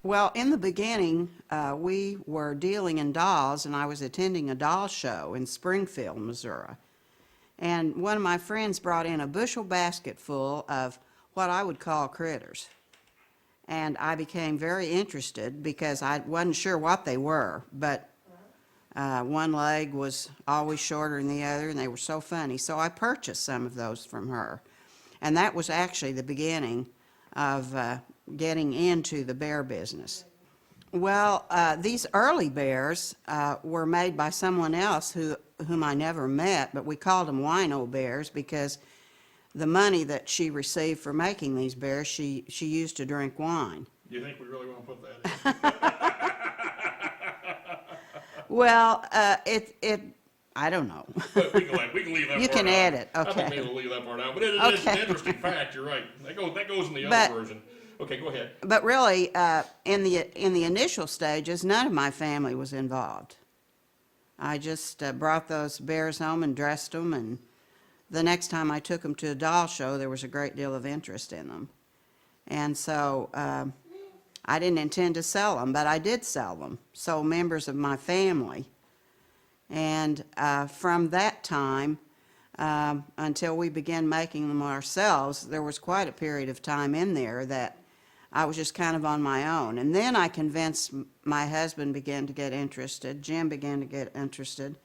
Well, in the beginning, we were dealing in dolls, and I was attending a doll show in Springfield, Missouri. And one of my friends brought in a bushel basket full of what I would call critters. And I became very interested because I wasn't sure what they were, but one leg was always shorter than the other, and they were so funny. So I purchased some of those from her. And that was actually the beginning of getting into the bear business. Well, these early bears were made by someone else whom I never met, but we called them wino bears because the money that she received for making these bears, she used to drink wine. Do you think we really want to put that in? Well, I don't know. But we can leave that You part can out. add it, I think okay. maybe we'll leave that part out, but it is an Okay. interesting fact, you're right. That goes in the But- other version. Okay, go ahead. But really, in the initial stages, none of my family was involved. I just brought those bears home and dressed them, and the next time I took them to a doll show, there was a great deal of interest in them. And so I didn't intend to sell them, but I did sell them, so members of my family. And from that time until we began making them ourselves, there was quite a period of time in there that I was just kind of on my own. And then I convinced my husband began to get interested, Jim began to get interested,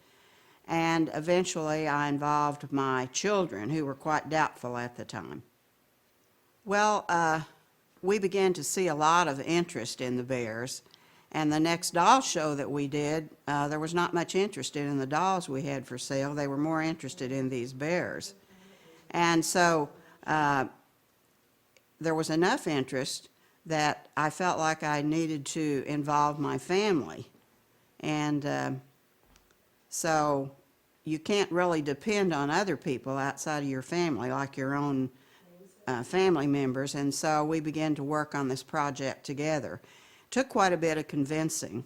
and eventually I involved my children, who were quite doubtful at the time. Well, we began to see a lot of interest in the bears, and the next doll show that we did, there was not much interest in the dolls we had for sale. They were more interested in these bears. And so there was enough interest that I felt like I needed to involve my family. And so you can't really depend on other people outside of your family, like your own family members. And so we began to work on this project together. Took quite a bit of convincing.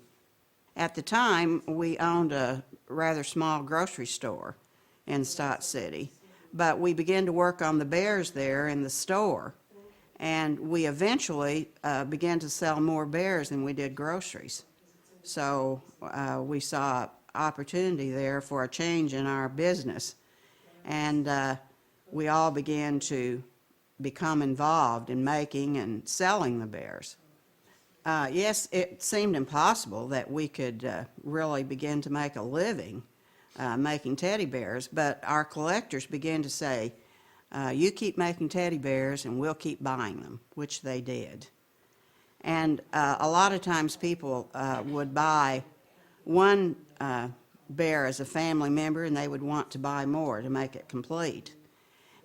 At the time, we owned a rather small grocery store in Stott City, but we began to work on the bears there in the store. And we eventually began to sell more bears than we did groceries. So we saw opportunity there for a change in our business. And we all began to become involved in making and selling the bears. Yes, it seemed impossible that we could really begin to make a living making teddy bears, but our collectors began to say, you keep making teddy bears and we'll keep buying them, which they did. And a lot of times people would buy one bear as a family member, and they would want to buy more to make it complete.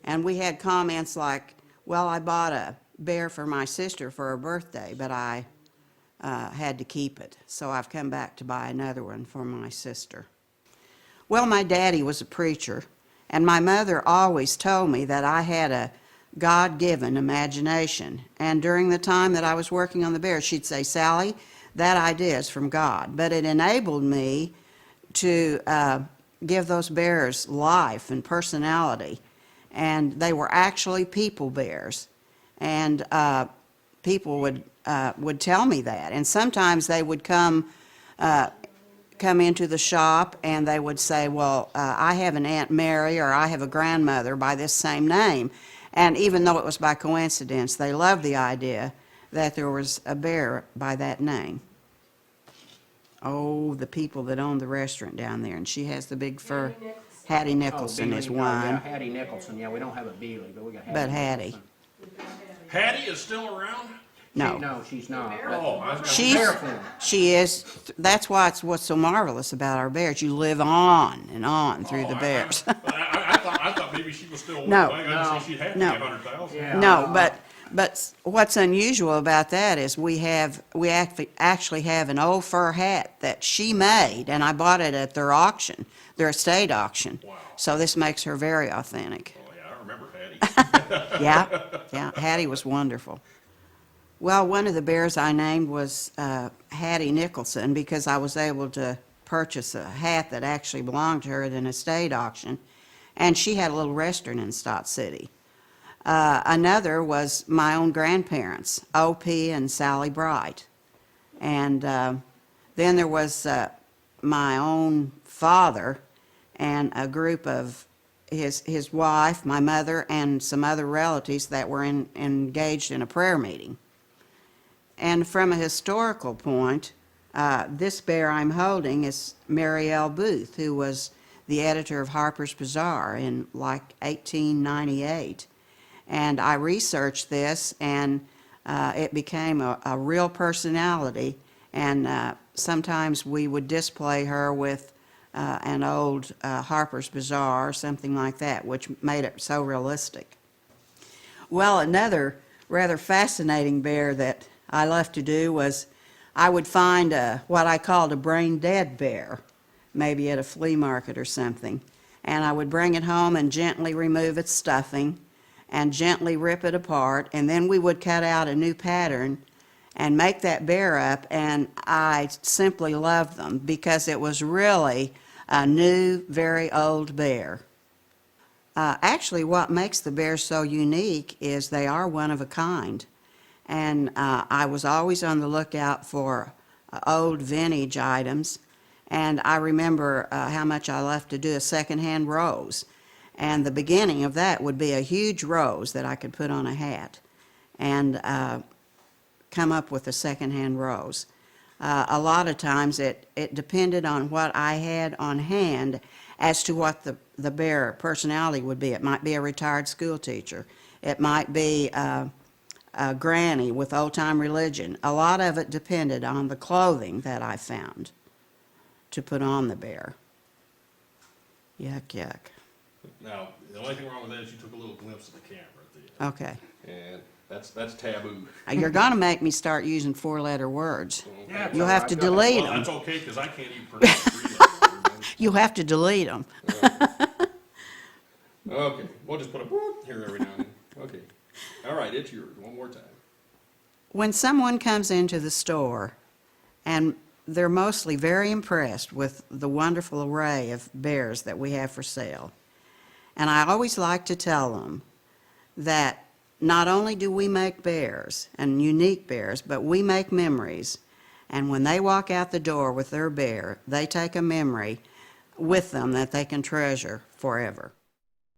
And we had comments like, well, I bought a bear for my sister for her birthday, but I had to keep it, so I've come back to buy another one for my sister. Well, my daddy was a preacher, and my mother always told me that I had a God-given imagination. And during the time that I was working on the bears, she'd say, Sally, that idea is from God. But it enabled me to give those bears life and personality. And they were actually people bears. And people would tell me that. And sometimes they would come into the shop and they would say, well, I have an Aunt Mary or I have a grandmother by this same name. And even though it was by coincidence, they loved the idea that there was a bear by that name. Oh, the people that own the restaurant down there, and she has the big fur. Hattie Nicholson is one. Yeah, Hattie Nicholson. Yeah, we don't have a Bealey, but we got Hattie. But Hattie. Nicholson. Hattie is still around? No. No, she's not. Oh, I was gonna She's, Bear form. she is, that's what's so marvelous about our bears. You live on and on through the bears. I thought maybe she was still. No. I didn't say she'd have to No. get 100,000. Yeah. No, but what's unusual about that is we actually have an old fur hat that she made, and I bought it at their auction, their estate auction. Wow. So this makes her very authentic. Oh, yeah, I remember Hattie. Yeah, Hattie was wonderful. Well, one of the bears I named was Hattie Nicholson because I was able to purchase a hat that actually belonged to her at an estate auction, and she had a little restaurant in Stott City. Another was my own grandparents, O.P. and Sally Bright, And then there was my own father and a group of his wife, my mother, and some other relatives that were engaged in a prayer meeting. And from a historical point, this bear I'm holding is Mary L. Booth, who was the editor of Harper's Bazaar in like 1898. And I researched this, and it became a real personality. And sometimes we would display her with an old Harper's Bazaar or something like that, which made it so realistic. Well, another rather fascinating bear that I loved to do was I would find what I called a brain-dead bear, maybe at a flea market or something, and I would bring it home and gently remove its stuffing and gently rip it apart, and then we would cut out a new pattern and make that bear up, and I simply loved them because it was really a new, very old bear. Actually, what makes the bears so unique is they are one of a kind. And I was always on the lookout for old vintage items. And I remember how much I loved to do a secondhand rose. And the beginning of that would be a huge rose that I could put on a hat and come up with a secondhand rose. A lot of times it depended on what I had on hand as to what the bear personality would be. It might be a retired school teacher. It might be a granny with old-time religion. A lot of it depended on the clothing that I found to put on the bear. Yuck, yuck. Now, the only thing wrong with that is you took a little glimpse of the camera at the end. Okay. And that's taboo. You're going to make me start using four-letter words. Yeah, it's You'll all have right. to Go ahead. delete Well, them. that's okay, because I can't even pronounce three-letter. You have to delete them. Okay, we'll just put a boop here every now and then. Okay. All right, it's yours, one more time. When someone comes into the store and they're mostly very impressed with the wonderful array of bears that we have for sale, and I always like to tell them that not only do we make bears and unique bears, but we make memories. And when they walk out the door with their bear, they take a memory with them that they can treasure forever.